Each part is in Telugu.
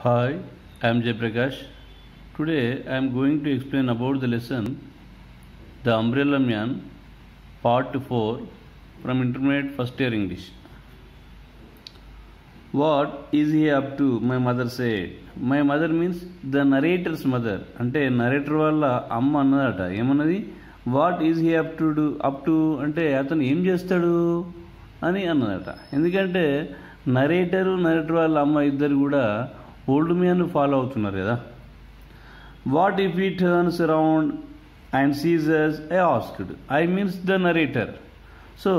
Hi, I am Jay Prakash. Today I am going to explain about the lesson The Umbrella Man, Part 4 from Intermediate First Year English. What is he up to? My mother said. My mother means the narrator's mother. అంటే నరేటర్ వాళ్ళ అమ్మ అన్నదట. ఏమన్నది? What is he up to అంటే అతను ఏం చేస్తాడు అని అన్నదట. ఎందుకంటే నరేటర్ వాళ్ళ అమ్మ ఇద్దరు కూడా ఓల్డ్ మ్యాన్ ఫాలో అవుతున్నారు కదా. What if he turns around and sees us I asked. I means the narrator. So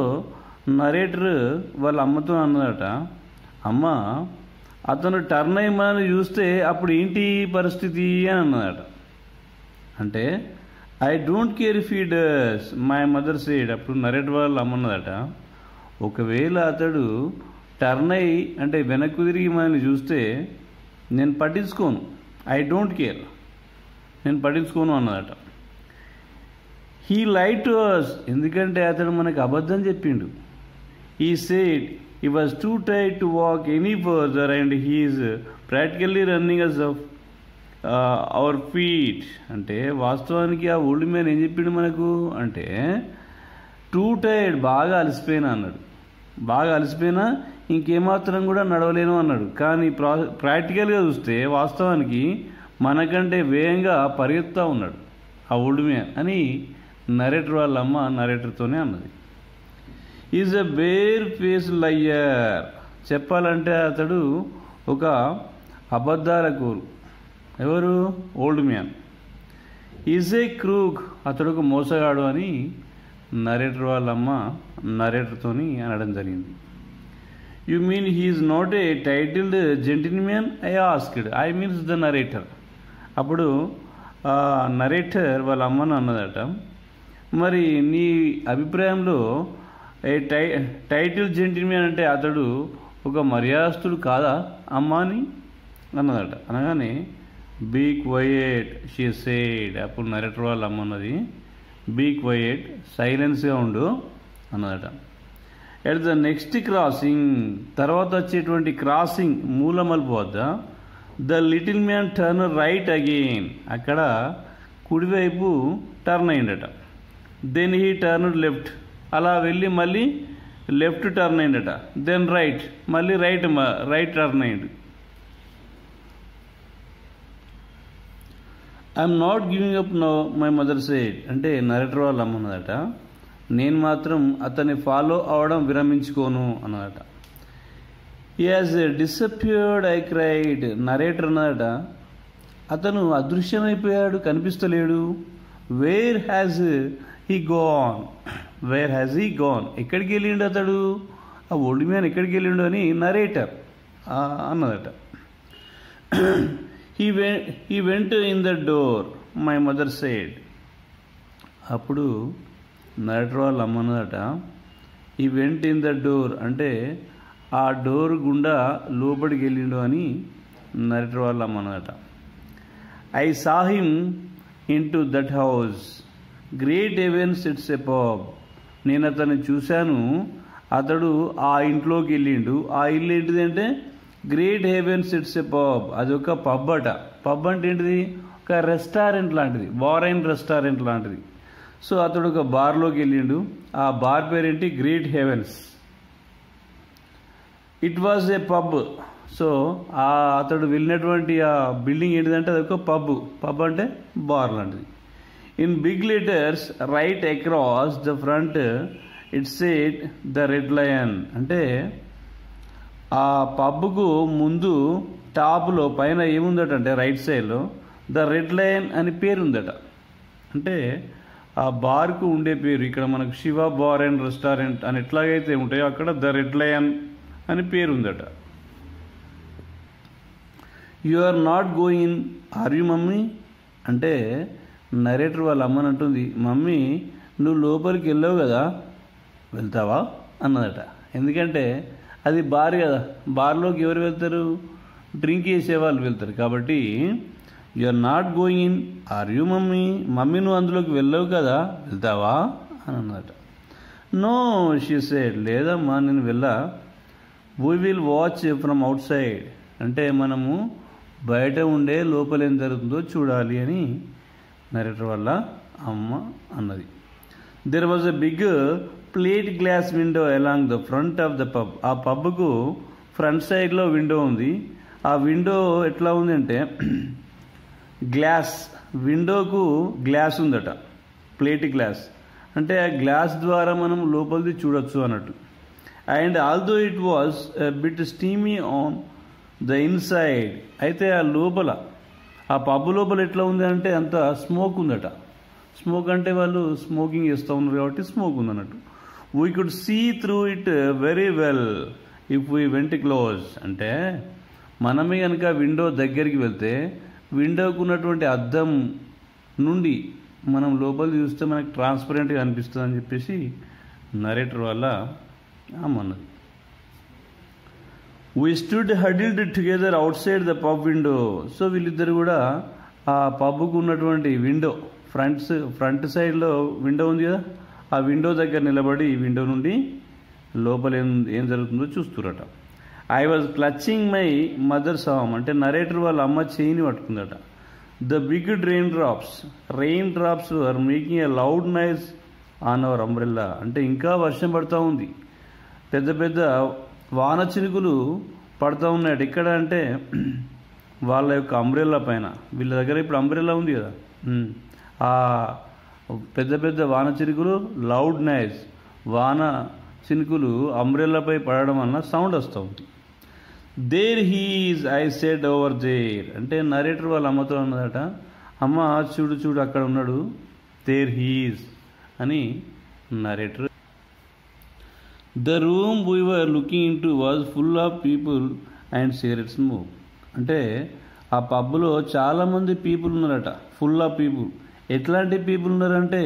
narrator వాళ్ళ అమ్మతో అన్నదట, అమ్మ అతను టర్న్ అయ్యమని చూస్తే అప్పుడు ఏంటి పరిస్థితి అని అన్నదట. అంటే I don't care if he does my mother said. అప్పుడు నరేటర్ వాళ్ళ అమ్మన్నదట, ఒకవేళ అతడు టర్న్ అయ్యి అంటే వెనక్కు తిరిగి మనల్ని చూస్తే నేను పట్టించుకోను, ఐ డోంట్ కేర్, నేను పట్టించుకోను అన్నదట. హీ లైడ్ టు అస్, ఎందుకంటే అతడు మనకు అబద్ధం చెప్పిండు. He said he was too tired to walk any further and he is practically running us off our feet. అంటే వాస్తవానికి ఆ ఓల్డ్ మ్యాన్ ఏం చెప్పిండు మనకు అంటే టూ టైర్డ్, బాగా అలసిపోయినా అన్నాడు. బాగా అలసిపోయినా ఇంకేమాత్రం కూడా నడవలేను అన్నాడు. కానీ ప్రాక్టికల్గా చూస్తే వాస్తవానికి మనకంటే వేగంగా పరిగెత్తా ఉన్నాడు ఆ ఓల్డ్ మ్యాన్ అని నరేటర్ వాళ్ళ అమ్మ నరేటర్తోనే అన్నది. Is a bare face liar. చెప్పాలంటే అతడు ఒక అబద్ధాల కోరు. ఎవరు? Old man. Is a crook, అతడు ఒక మోసగాడు అని నరేటర్ వాళ్ళమ్మ నరేటర్తోని అనడం జరిగింది. You mean he's not a titled gentleman I asked. I means the narrator. అప్పుడు నరేటర్ వాళ్ళ అమ్మను అన్నదట, మరి నీ అభిప్రాయంలో టైటిల్ జెంటిల్మ్యాన్ అంటే అతడు ఒక మర్యాదస్తుడు కాదా అమ్మా అని అన్నదట. అనగానే బీ క్వయట్ షీ సేడ్. అప్పుడు నరేటర్ వాళ్ళ అమ్మ అన్నది, బీ క్వయట్, సైలెన్స్గా ఉండు అన్నదట. ఎట్ ద నెక్స్ట్ క్రాసింగ్, తర్వాత వచ్చేటువంటి క్రాసింగ్ మూలమలుపు వద్ద the little man turn right again. అక్కడ కుడివైపు టర్న్ అయిందట. దెన్ హీ టర్న్ లెఫ్ట్, అలా వెళ్ళి మళ్ళీ లెఫ్ట్ టర్న్ అయిందట. దెన్ రైట్, మళ్ళీ రైట్ టర్న్ అయింది. I'm not giving up no my mother said. అంటే నరేటర్ వాళ్ళు అమ్మన్నదట, నేను మాత్రం అతన్ని ఫాలో అవడం విరమించుకోను అన్నదట. He has disappeared I cried. Narrator అన్నదట, అతను అదృశ్యమైపోయాడు, కనిపిస్తలేడు. Where has he gone, where has he gone, ఎక్కడికి వెళ్ళిండు అతడు, ఆ ఓల్డ్ మ్యాన్ ఎక్కడికి వెళ్ళిండు అని నరేటర్ అన్నదట. He went in the door my mother said. అప్పుడు నరేటర్ వాళ్ళు అమ్మన్నదట, ఈ వెంట్ ఇన్ ద డోర్ అంటే ఆ డోర్ గుండా లోపలికి వెళ్ళిండు అని నరేటర్ వాళ్ళు అమ్మన్నదట. I saw him into that house great heavens it's a pub. నేను అతన్ని చూశాను, అతడు ఆ ఇంట్లోకి వెళ్ళిండు. ఆ ఇల్లు ఏంటిది అంటే great heavens it's a pub, అది ఒక పబ్ అట. పబ్ అంటే ఏంటిది? ఒక రెస్టారెంట్ లాంటిది, బార్ అండ్ రెస్టారెంట్ లాంటిది. సో అతడు ఒక బార్లోకి వెళ్ళిండు. ఆ బార్ పేరేంటి? Great heavens. It was a pub. So అతడు వెళ్ళినటువంటి ఆ బిల్డింగ్ ఏంటిదంటే అది ఒక పబ్ అంటే బార్ లాంటిది. In big letters right across the front it said the Red Lion. అంటే ఆ పబ్కు ముందు టాప్లో పైన ఏముందట అంటే రైట్ సైడ్లో ద రెడ్ లయన్ అని పేరు ఉందట. అంటే ఆ బార్కు ఉండే పేరు ఇక్కడ మనకు శివ బార్ అండ్ రెస్టారెంట్ అని ఎట్లాగైతే ఉంటాయో అక్కడ ద రెడ్ లయన్ అని పేరు ఉందట. You are not going are you mummy. అంటే నరేటర్ వాళ్ళ అమ్మని అంటుంది, మమ్మీ నువ్వు లోపలికి వెళ్ళావు కదా, వెళ్తావా అన్నదట. ఎందుకంటే అది బార్ కదా, బార్లోకి ఎవరు వెళ్తారు? డ్రింక్ చేసేవాళ్ళు వెళ్తారు. కాబట్టి you are not going in are you mummy, mummy నువ్వు అందులోకి వెళ్ళావు కదా, వెళ్తావా అని అన్నదట. నో షీ సెడ్, లేదమ్మా నేను వెళ్ళా. We will watch from out side. అంటే మనము బయట ఉండే లోపల ఏం జరుగుతుందో చూడాలి అని నరేటర్ వల్ల అమ్మ అన్నది. There was a big plate glass window along the front of the pub. ఆ పబ్కు ఫ్రంట్ సైడ్లో విండో ఉంది. ఆ విండో ఎట్లా ఉంది అంటే గ్లాస్, విండోకు గ్లాస్ ఉందట, ప్లేట్ గ్లాస్ అంటే ఆ గ్లాస్ ద్వారా మనం లోపలిది చూడొచ్చు అన్నట్టు. And although it was bit steamy on the inside. అయితే ఆ లోపల, ఆ పబ్ లోపల ఎట్లా ఉంది అంటే అంత స్మోక్ ఉందట. స్మోక్ అంటే వాళ్ళు స్మోకింగ్ చేస్తూ ఉన్నారు కాబట్టి స్మోక్ ఉంది అన్నట్టు. We could see through it very well if we went close. అంటే మనమే కనుక విండో దగ్గరికి వెళ్తే విండోకు ఉన్నటువంటి అద్దం నుండి మనం లోపల చూస్తే మనకు ట్రాన్స్పరెంట్గా అనిపిస్తుంది అని చెప్పేసి నరేటర్ వల్ల అన్నది. We stood huddled together outside the pub window. So వీళ్ళిద్దరు కూడా ఆ పబ్కు ఉన్నటువంటి విండో ఫ్రంట్ సైడ్లో విండో ఉంది కదా, ఆ విండో దగ్గర నిలబడి విండో నుండి లోపల ఏం జరుగుతుందో చూస్తురట. I was clutching my mother's arm. అంటే నరేటర్ వాళ్ళ అమ్మ చేయిని పట్టుకుందట. The big raindrops are making a loud noise on our umbrella. అంటే ఇంకా వర్షం పడుతూ ఉంది, పెద్ద పెద్ద వాన చినుకులు పడుతూ ఉన్నాయట. ఇక్కడ అంటే వాళ్ళ యొక్క అంబ్రెల్లా పైన, వీళ్ళ దగ్గర ఇప్పుడు అంబ్రెల్లా ఉంది కదా, ఆ పెద్ద పెద్ద వాన చినుకులు, లౌడ్ నాయిస్, వాన చినుకులు అంబ్రెల్లాపై పడడం వలన సౌండ్ వస్తూ ఉంది. There he's I said over there. అంటే నరేటర్ వాళ్ళ అమ్మతో అన్నదట, అమ్మ చూడు అక్కడ ఉన్నాడు, దేర్ హీజ్ అని narrator. The room we were looking into was full of people and cigarette smoke. అంటే ఆ పబ్లో చాలామంది పీపుల్ ఉన్నారట, ఫుల్ ఆఫ్ పీపుల్. ఎట్లాంటి పీపుల్ ఉన్నారంటే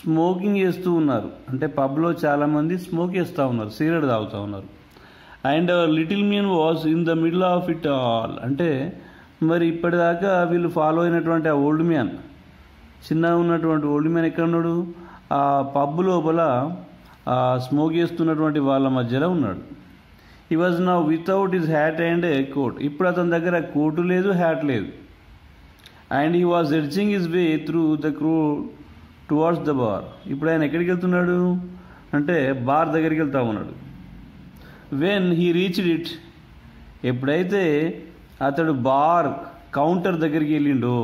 స్మోకింగ్ చేస్తూ ఉన్నారు. అంటే పబ్లో చాలామంది స్మోక్ చేస్తూ ఉన్నారు, సిగరెట్ తాగుతూ ఉన్నారు. And little man was in the middle of it all. అంటే మరి ఇప్పటిదాకా వీళ్ళు ఫాలో అయినటువంటి ఆ ఓల్డ్ మ్యాన్, చిన్నగా ఉన్నటువంటి ఓల్డ్ మ్యాన్ ఎక్కడ ఉన్నాడు? ఆ పబ్ లోపల స్మోక్ చేస్తున్నటువంటి వాళ్ళ మధ్యలో ఉన్నాడు. He was now without his hat and coat. ఇప్పుడు అతని దగ్గర కోటు లేదు, హ్యాట్ లేదు. And he was edging his way through the crowd towards the bar. ఇప్పుడు ఆయన ఎక్కడికి వెళ్తున్నాడు అంటే బార్ దగ్గరికి వెళ్తా ఉన్నాడు. When he reached it. ఎప్పుడైతే అతడు బార్ కౌంటర్ దగ్గరికి వెళ్ళిండో,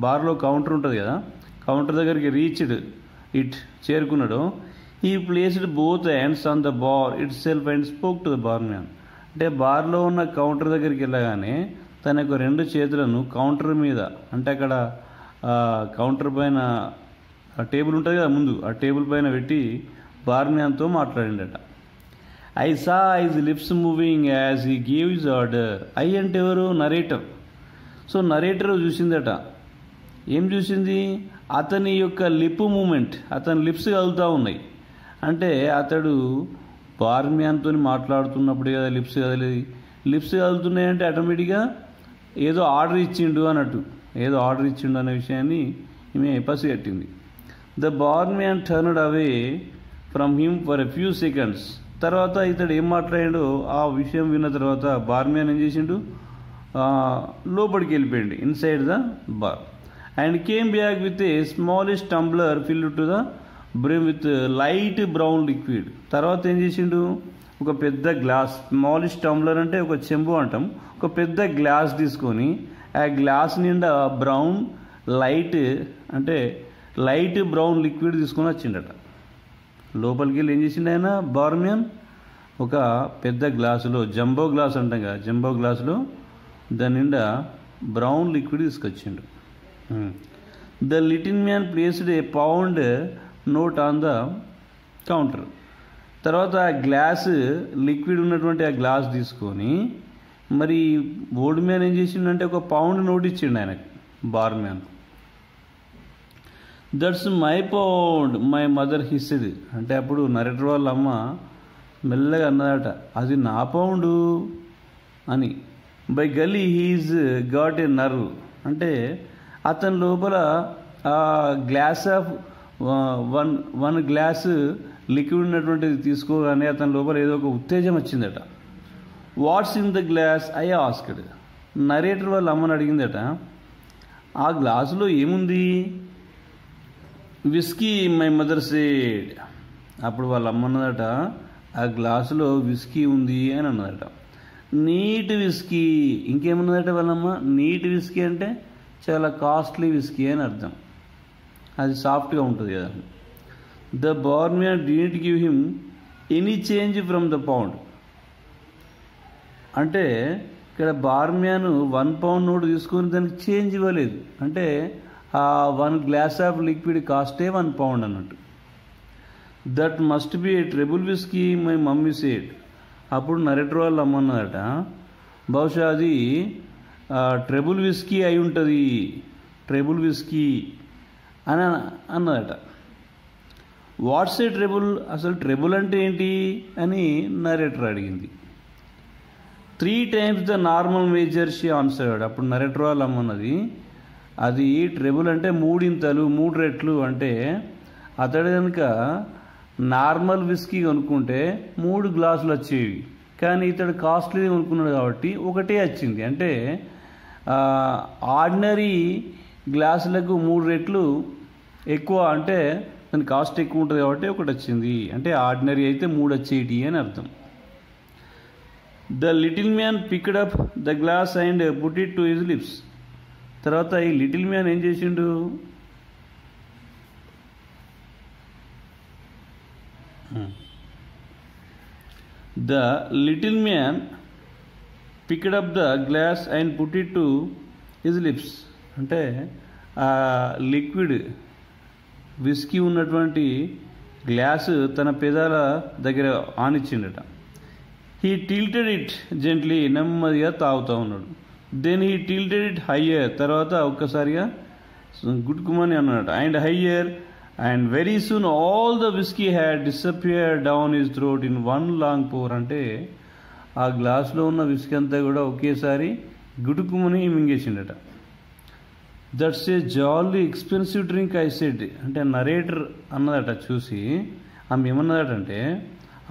బార్లో కౌంటర్ ఉంటుంది కదా, కౌంటర్ దగ్గరికి రీచ్డ్ ఇట్ చేరుకున్నాడు. He placed both hands on the bar it self and spoke to the bar man. అంటే బార్లో ఉన్న కౌంటర్ దగ్గరికి వెళ్ళగానే తన యొక్క రెండు చేతులను కౌంటర్ మీద, అంటే అక్కడ కౌంటర్ పైన టేబుల్ ఉంటుంది కదా ముందు, ఆ టేబుల్ పైన పెట్టి బార్ మ్యాన్తో మాట్లాడిండట. I saw his lips moving as he gave his order. I అంటే ఎవరు? నరేటర్. సో నరేటర్ చూసిందట. ఏం చూసింది? అతని యొక్క లిప్ మూమెంట్, అతని లిప్స్ కదులుతూ ఉన్నాయి. అంటే అతడు బార్ మ్యాన్తో మాట్లాడుతున్నప్పుడు కదా లిప్స్ కదిలేది. లిప్స్ కదులుతున్నాయంటే ఆటోమేటిక్గా ఏదో ఆర్డర్ ఇచ్చిండు అన్నట్టు, ఏదో ఆర్డర్ ఇచ్చిండు అనే విషయాన్ని ఈమె పసిగట్టింది. The barman turned away from him for a few seconds. తర్వాత ఇతడు ఏం మాట్లాడాడో ఆ విషయం విన్న తర్వాత బార్ మ్యాన్ ఏం చేసిండు? లోపలికి వెళ్ళిపోయింది, inside the bar. And came back with a smallest tumbler filled to the brim with light brown liquid. తర్వాత ఏం చేసిండు? ఒక పెద్ద గ్లాస్, స్మాలెస్ట్ టంబ్లర్ అంటే ఒక చెంబు అంటాం, ఒక పెద్ద గ్లాస్ తీసుకొని ఆ గ్లాస్ నిండా బ్రౌన్ లైట్ బ్రౌన్ లిక్విడ్ తీసుకొని వచ్చిండట. లోపలికి వెళ్ళి ఏం చేసిండు ఆయన? బార్ మ్యాన్ ఒక పెద్ద గ్లాసులో, జంబో గ్లాస్ అంటాం కదా, జంబో గ్లాసులో దాని నిండా బ్రౌన్ లిక్విడ్ తీసుకొచ్చిండు. The little man placed A pound note on the counter. తర్వాత ఆ గ్లాస్ లిక్విడ్ ఉన్నటువంటి ఆ గ్లాస్ తీసుకొని మరి ఓల్డ్ మ్యాన్ ఏం చేసిండంటే ఒక పౌండ్ నోట్ ఇచ్చిండు ఆయనకు, barman. That's my pound my mother hissed. అంటే అప్పుడు నరేటర్ వాళ్ళ అమ్మ మెల్లగా అన్నదట, అది నా పౌండు అని. బై గల్లీ హీజ్ గాట్ ఏ నర్వ్. అంటే అతని లోపల ఆ glass of one glass liquid ఉన్నటువంటిది తీసుకోగానే అతని లోపల ఏదో ఒక ఉత్తేజం వచ్చిందట. What's in the glass I asked. Narrator వాళ్ళ అమ్మని అడిగిందట, ఆ గ్లాసులో ఏముంది? Whisky my mother said. అప్పుడు వాళ్ళ అమ్మ అన్నదట, ఆ గ్లాసులో విస్కీ ఉంది అని అన్నదట. Neat whisky. ఇంకేమన్నదట వాళ్ళమ్మ? నీట్ విస్కీ అంటే చాలా కాస్ట్లీ విస్కీ అని అర్థం, అది సాఫ్ట్గా ఉంటుంది కదా. The barman didn't give him any change from the pound. అంటే ఇక్కడ బార్మ్యాన్ 1 పౌండ్ నోటు తీసుకొని దానికి చేంజ్ ఇవ్వలేదు. అంటే ఆ 1 గ్లాస్ ఆఫ్ లిక్విడ్ కాస్టే 1 పౌండ్ అన్నట్టు. That must be a treble whisky my mummy said. అప్పుడు నరేటర్ వాళ్ళు అమ్మన్నదట, బహుశా అది ట్రెబుల్ విస్కీ అయి ఉంటుంది, ట్రెబుల్ విస్కీ అని అన్నదట. What's a treble? అసలు ట్రెబుల్ అంటే ఏంటి అని నరేటర్ అడిగింది. 3 times the normal measure she answered. అప్పుడు నరేటర్ వాళ్ళు అమ్మన్నది, అది ట్రెబుల్ అంటే 3 రెట్లు. అంటే అతడు కనుక నార్మల్ విస్కీ కొనుక్కుంటే 3 గ్లాసులు వచ్చేవి, కానీ ఇతడు కాస్ట్లీ కొనుక్కున్నాడు కాబట్టి ఒకటే వచ్చింది. అంటే ఆర్డినరీ గ్లాసులకు 3 రెట్లు ఎక్కువ, అంటే దాని కాస్ట్ ఎక్కువ ఉంటుంది కాబట్టి ఒకటి వచ్చింది. అంటే ఆర్డినరీ అయితే 3 వచ్చేటి అని అర్థం. The little man picked up the glass and put it to his lips. తర్వాత ఈ లిటిల్ మ్యాన్ ఏం చేసిండు? The little man picked up the glass and put it to his lips. అంటే ఆ లిక్విడ్ విస్కీ ఉన్నటువంటి గ్లాసు తన పెదాల దగ్గర ఆనిచ్చిండట. He tilted it gently. నెమ్మదిగా తాగుతూ ఉన్నాడు. Then he tilted it higher. తర్వాత ఒక్కసారిగా గుడ్కుమని అన్నాడు. And higher and very soon all the whisky had disappear down his throat in 1 long pour. అంటే ఆ గ్లాసులో ఉన్న విస్కీ అంతా కూడా ఒకేసారి గుడుకుమని మింగేసిండట. That's a jolly expensive drink I said. అంటే నరేటర్ అన్నదట చూసి, ఆమె ఏమన్నదటంటే,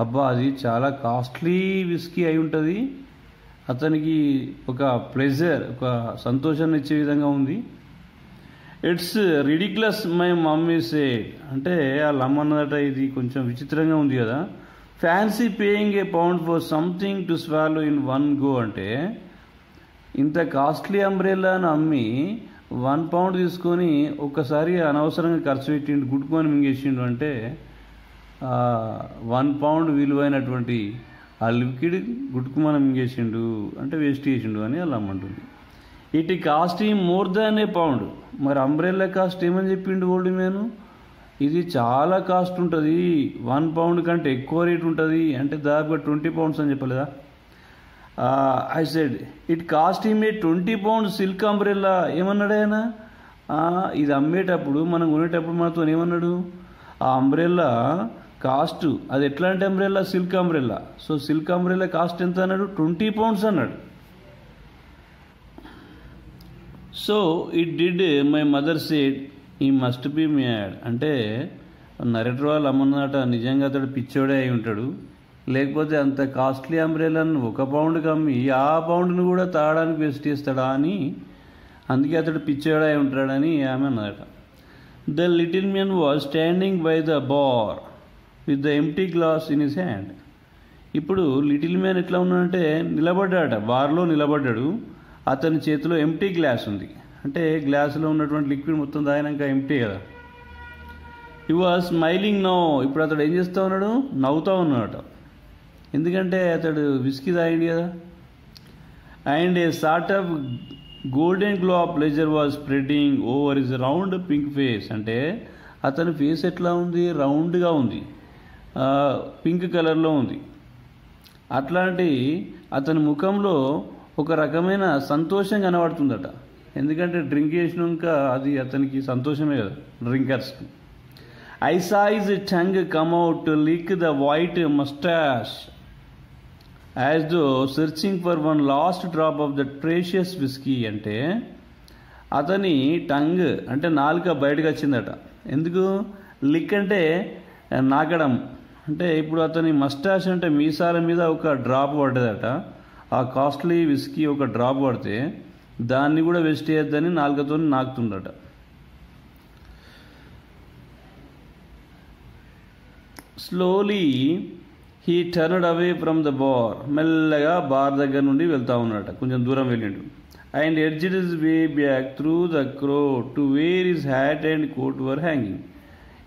అబ్బా అది చాలా కాస్ట్లీ విస్కీ అయి ఉంటుంది, అతనికి ఒక ప్లెజర్, ఒక సంతోషాన్ని ఇచ్చే విధంగా ఉంది. It's ridiculous my mummy said. అంటే వాళ్ళ అమ్మ అన్నదట, ఇది కొంచెం విచిత్రంగా ఉంది కదా. Fancy paying a pound for something to swallow in 1 go. అంటే ఇంత కాస్ట్లీ అంబ్రెల్లాను అమ్మి 1 పౌండ్ తీసుకొని ఒక్కసారి అనవసరంగా ఖర్చు పెట్టిండు, గుడ్కొని మింగేసిండు. అంటే 1 పౌండ్ విలువైనటువంటి ఆ లిక్విడ్ గుడ్కుమని మింగేసిండు, అంటే వేస్ట్ చేసిండు అని అలా అమ్మంటుంది. It cost more than a pound. మరి అంబ్రెల్లా కాస్ట్ ఏమని చెప్పిండు ఓల్డ్ మ్యాన్? ఇది చాలా కాస్ట్ ఉంటుంది, 1 పౌండ్ కంటే ఎక్కువ రేట్ ఉంటుంది, అంటే దాదాపుగా 20 pounds అని చెప్పలేదా? I said it cost him a 20 pounds silk umbrella. ఏమన్నాడు ఆయన? ఇది అమ్మేటప్పుడు, మనం కొనేటప్పుడు మనతో ఏమన్నాడు? ఆ అంబ్రెల్లా కాస్ట్, అది ఎట్లాంటి umbrella? Silk umbrella. So silk umbrella cost ఎంత అన్నాడు? 20 pounds అన్నాడు. So it did my mother said he must be mad. అంటే నరేటర్ వాళ్ళు అమ్మన్నట, నిజంగా అతడు పిచ్చోడే అయి ఉంటాడు, లేకపోతే అంత కాస్ట్లీ అంబ్రెల్లాను 1 pound అమ్మి ఆ పౌండ్ను కూడా తాగడానికి వేస్ట్ చేస్తాడా అని, అందుకే అతడు పిచ్చోడే అయి ఉంటాడని ఆమె అన్నదట. The little man was standing by the bar with the empty glass in his hand. ఇప్పుడు లిటిల్ మ్యాన్ ఎట్లా ఉన్నాడంటే నిలబడ్డాడట, బార్లో నిలబడ్డాడు, అతని చేతిలో ఎంప్టీ గ్లాస్ ఉంది. అంటే గ్లాసులో ఉన్నటువంటి లిక్విడ్ మొత్తం తాగినాక ఎంప్టీ కదా. He was smiling now. ఇప్పుడు అతడు ఏం చేస్తూ ఉన్నాడు? నవ్వుతూ ఉన్నాడట, ఎందుకంటే అతడు విస్కీ తాగింది కదా. And a sort of golden glow of pleasure was spreading over his round pink face. అంటే అతని ఫేస్ ఎట్లా ఉంది? రౌండ్గా ఉంది, పింక్ కలర్లో ఉంది. అట్లాంటి అతని ముఖంలో ఒక రకమైన సంతోషం కనబడుతుందట, ఎందుకంటే డ్రింక్ చేసినాక అది అతనికి సంతోషమే కదా డ్రింకర్స్కి. I saw his tongue come out lick the white moustache as though searching for 1 last drop of the precious whisky. అంటే అతని టంగ్ అంటే నాలుక బయటకు వచ్చిందట. ఎందుకు? లిక్ అంటే నాకడం, అంటే ఇప్పుడు అతని మస్టాష్ అంటే మీసాల మీద ఒక డ్రాప్ పడ్డదట. ఆ ఆ కాస్ట్లీ విస్కీ ఒక డ్రాప్ పడితే దాన్ని కూడా వేస్ట్ చేయొద్దని నాలుకతో నాకుతుండట. Slowly he turned away from the bar. మెల్లగా బార్ దగ్గర నుండి వెళ్తా ఉన్నాడట, కొంచెం దూరం వెళ్ళిండు. And edged his way back through the crowd to where his hat and coat were hanging.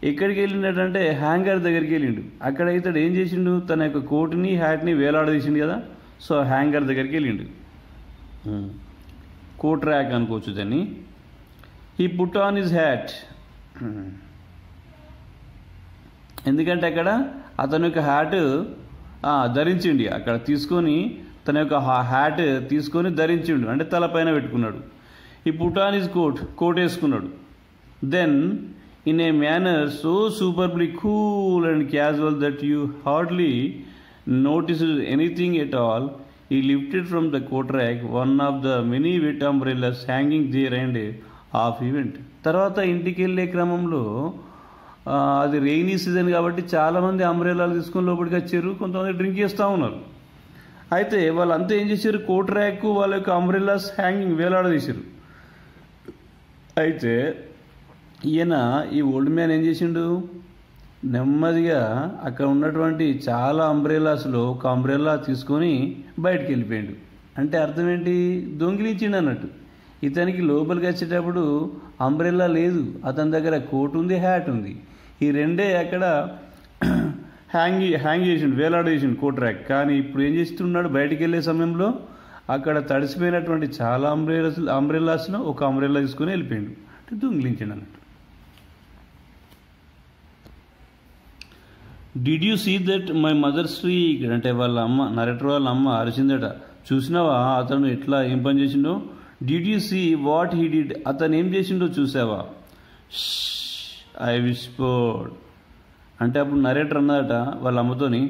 ఎక్కడికి వెళ్ళిండటంటే హ్యాంగర్ దగ్గరికి వెళ్ళిండు. అక్కడ ఇతడు ఏం చేసిండు, తన యొక్క కోట్ని హ్యాట్ని వేలాడదీసిండు కదా, సో హ్యాంగర్ దగ్గరికి వెళ్ళిండు. కోట్ ర్యాక్ అనుకోవచ్చు దాన్ని. He put on his hat, ఎందుకంటే అక్కడ అతని యొక్క హ్యాట్ ధరించిండి. అక్కడ తీసుకొని తన యొక్క హ్యాట్ తీసుకొని ధరించిండు, అంటే తలపైన పెట్టుకున్నాడు. He put on his coat వేసుకున్నాడు. Then in a manner so superbly cool and casual that you hardly noticed anything at all, he lifted from the coat rack one of the many wet umbrellas hanging there and half event. తర్వాత ఇంటికి వెళ్ళే క్రమంలో అది రెయినీ సీజన్ కాబట్టి చాలామంది అంబ్రెల్లాలు తీసుకొని లోపలికి వచ్చారు, కొంతమంది డ్రింక్ చేస్తూ ఉన్నారు. అయితే వాళ్ళంతా ఏం చేశారు, కోట్ ర్యాక్ వాళ్ళ యొక్క అంబ్రెల్లాస్ హ్యాంగింగ్ వేలాడదీశారు. అయితే ఈయన ఈ ఓల్డ్ మ్యాన్ ఏం చేసిండు, నెమ్మదిగా అక్కడ ఉన్నటువంటి చాలా అంబ్రెల్లాస్లో ఒక అంబ్రెల్లా తీసుకొని బయటికి వెళ్ళిపోయాడు. అంటే అర్థం ఏంటి, దొంగిలించిండు అన్నట్టు. ఇతనికి లోపలికి వచ్చేటప్పుడు అంబ్రెల్లా లేదు, అతని దగ్గర కోట్ ఉంది, హ్యాట్ ఉంది. ఈ రెండే అక్కడ హ్యాంగ్ చేసిండు, వేలాడేసిండు కోట్ ర్యాక్. కానీ ఇప్పుడు ఏం చేస్తున్నాడు, బయటికి వెళ్ళే సమయంలో అక్కడ తడిసిపోయినటువంటి చాలా అంబ్రెల్లాస్లో ఒక అంబ్రెల్లా తీసుకొని వెళ్ళిపోయాడు, అంటే దొంగిలించిండు అన్నట్టు. Did you see that my mother streak, అంటే వాళ్ళ అమ్మ, నరేటర్ వాళ్ళ అమ్మ అరిచిందట, చూసినావా అతను ఎట్లా ఏం పని చేసిండో. Did you see what he did, అతను ఏం చేసిండో చూసావా. ఐ విస్పర్డ్, అంటే అప్పుడు నరేటర్ అన్నదట వాళ్ళ అమ్మతోని,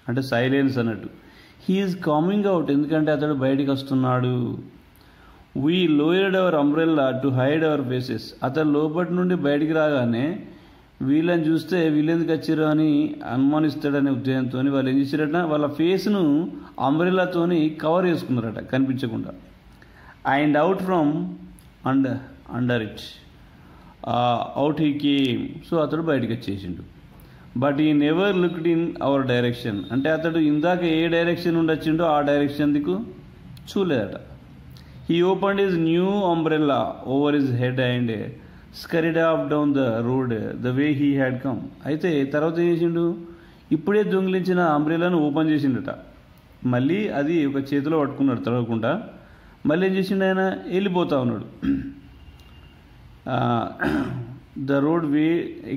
అంటే సైలెన్స్ అన్నట్టు. హీఈస్ కమింగ్ అవుట్, ఎందుకంటే అతడు బయటికి వస్తున్నాడు. We lowered our umbrella to hide our faces, అతను లోపటి నుండి బయటికి రాగానే వీళ్ళని చూస్తే వీళ్ళెందుకు వచ్చారు అని అనుమానిస్తాడనే ఉద్దేశంతో వాళ్ళు ఏం చేశారట, వాళ్ళ ఫేస్ను అంబ్రెల్లాతోని కవర్ చేసుకున్నారట కనిపించకుండా. And out from under it out he came, so అతడు బయటకు వచ్చేసిండు. బట్ ఈ never looked in our direction, అంటే అతడు ఇందాక ఏ డైరెక్షన్ నుండి వచ్చిండో ఆ డైరెక్షన్ దిక్కు చూలేదట. He opened his new umbrella over his head and scurried off down the road the way he had come. అయితే తర్వాత ఏం చేసిండు, ఇప్పుడే దొంగిలించిన అంబ్రెల్లాను ఓపెన్ చేసిండట, మళ్ళీ అది ఒక చేతిలో పట్టుకున్నాడు తడవకుండా. మళ్ళీ ఏం చేసిండు, ఆయన వెళ్ళిపోతా ఉన్నాడు. ద రోడ్ వే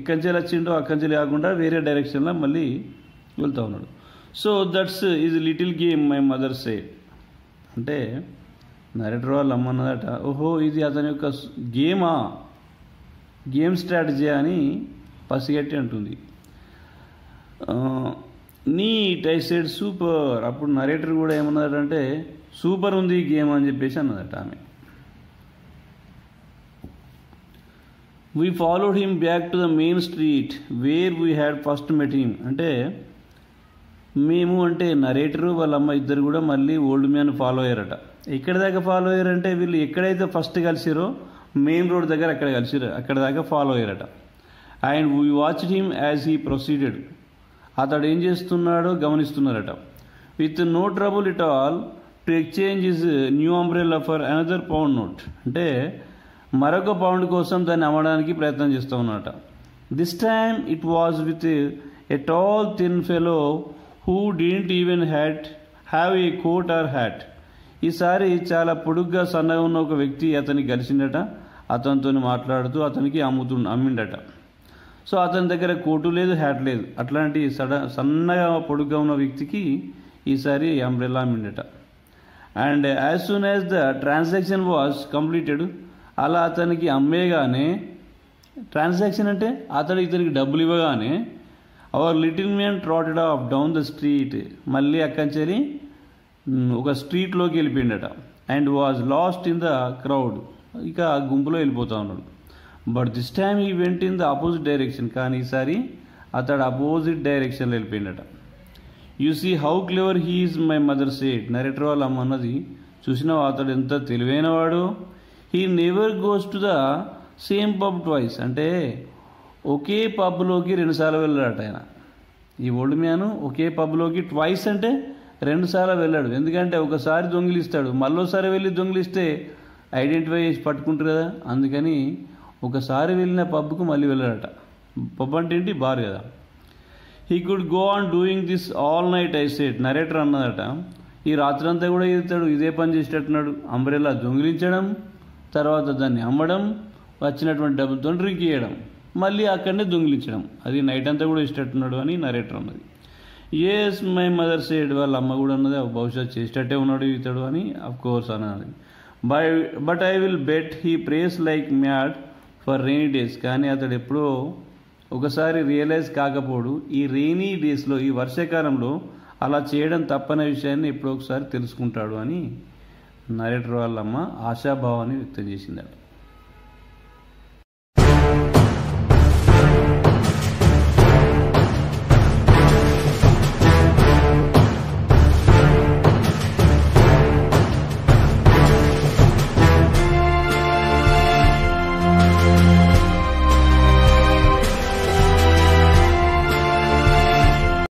ఇక్కడి వచ్చిండో అక్కడి కాకుండా వేరే డైరెక్షన్లో మళ్ళీ వెళ్తూ ఉన్నాడు. So that's is little game my mother say, అంటే నరేటర్ వాళ్ళు అమ్మన్నదట, ఓహో ఇది అతని యొక్క గేమ్ స్ట్రాటజీ అని పసిగట్టి అంటుంది. నీట్ ఐ సెడ్ సూపర్, అప్పుడు నరేటర్ కూడా ఏమన్నదంటే సూపర్ ఉంది గేమ్ అని చెప్పేసి అన్నదట ఆమె. We followed him back to the main street where we had first met him, అంటే మేము అంటే నరేటరు వాళ్ళ అమ్మ ఇద్దరు కూడా మళ్ళీ ఓల్డ్ మ్యాన్ ఫాలో అయ్యారట. ఎక్కడి దాకా ఫాలో అయ్యారంటే వీళ్ళు ఎక్కడైతే ఫస్ట్ కలిసిరో మెయిన్ రోడ్ దగ్గర అక్కడ కలిసిరు, అక్కడ దాకా ఫాలో అయ్యారట. And we watched him as he proceeded, అతడు ఏం చేస్తున్నాడో గమనిస్తున్నారట. With no trouble it all to exchange his new umbrella for another pound note, అంటే మరొక పౌండ్ కోసం దాన్ని అమ్మడానికి ప్రయత్నం చేస్తూ ఉన్నారట. This time it was with a tall thin fellow who didn't even have a coat or hat. ఈసారి చాలా పొడుగ్గా సన్నగా ఉన్న ఒక వ్యక్తి అతనికి కలిసిండట, అతనితో మాట్లాడుతూ అతనికి అమ్మిండట. సో అతని దగ్గర కోటు లేదు, హ్యాట్ లేదు. అట్లాంటి సన్నగా పొడుగ్గా ఉన్న వ్యక్తికి ఈసారి అంబ్రెల్లా అమ్మిండట. And as soon as the transaction was completed, అలా అతనికి అమ్మేగానే, ట్రాన్సాక్షన్ అంటే అతడు ఇతనికి డబ్బులు ఇవ్వగానే, our little man trotted off down the street, మళ్ళీ అక్కంచేరి ఒక స్ట్రీట్లోకి వెళ్ళిపోయిండట. And was lost in the crowd, ఇక ఆ గుంపులో వెళ్ళిపోతా ఉన్నాడు. But this time he went in the opposite direction, కానీ ఈసారి అతడు అపోజిట్ డైరెక్షన్లో వెళ్ళిపోయిండట. You see how clever he is my mother said. Narrator వాళ్ళ అమ్మ అన్నది, చూసినావు అతడు ఎంత తెలివైనవాడు. He never goes to the same pub twice. అంటే ఒకే పబ్లోకి 2 సార్లు వెళ్ళాడట ఆయన. ఈ ఓల్డ్ మ్యాన్ ఒకే పబ్లోకి ట్వైస్ అంటే 2 సార్లు వెళ్ళాడు. ఎందుకంటే ఒకసారి దొంగిలిస్తాడు, మళ్ళోసారి వెళ్ళి దొంగిలిస్తే ఐడెంటిఫై చేసి పట్టుకుంటారు కదా, అందుకని ఒకసారి వెళ్ళిన పబ్కు మళ్ళీ వెళ్ళాడట. పబ్ అంటే ఏంటి, బార్ కదా. He could go on doing this all night I said. Narrator అన్నదట, ఈ రాత్రంతా కూడా ఇదే పని చేసేటట్టున్నాడు. అంబ్రెల్లా దొంగిలించడం, తర్వాత దాన్ని అమ్మడం, వచ్చినటువంటి డబ్బులతో డ్రింక్ చేయడం, మళ్ళీ అక్కడనే దొంగిలించడం, అది నైట్ అంతా కూడా ఇష్టట్టున్నాడు అని నరేటర్ అన్నది. Yes my mother said. వాళ్ళ అమ్మ కూడా అన్నది, బహుశా చేసేటట్టే ఉన్నాడు ఇతడు అని అఫ్ కోర్స్ అన్నది. But I will bet he prays like mad for rainy days. కానీ అతడు ఎప్పుడో ఒకసారి రియలైజ్ కాకపోడు, ఈ రెయినీ డేస్లో, ఈ వర్షాకాలంలో అలా చేయడం తప్పనే విషయాన్ని ఎప్పుడో ఒకసారి తెలుసుకుంటాడు అని నరేటర్ వాళ్ళమ్మ ఆశాభావాన్ని వ్యక్తం చేసిందట.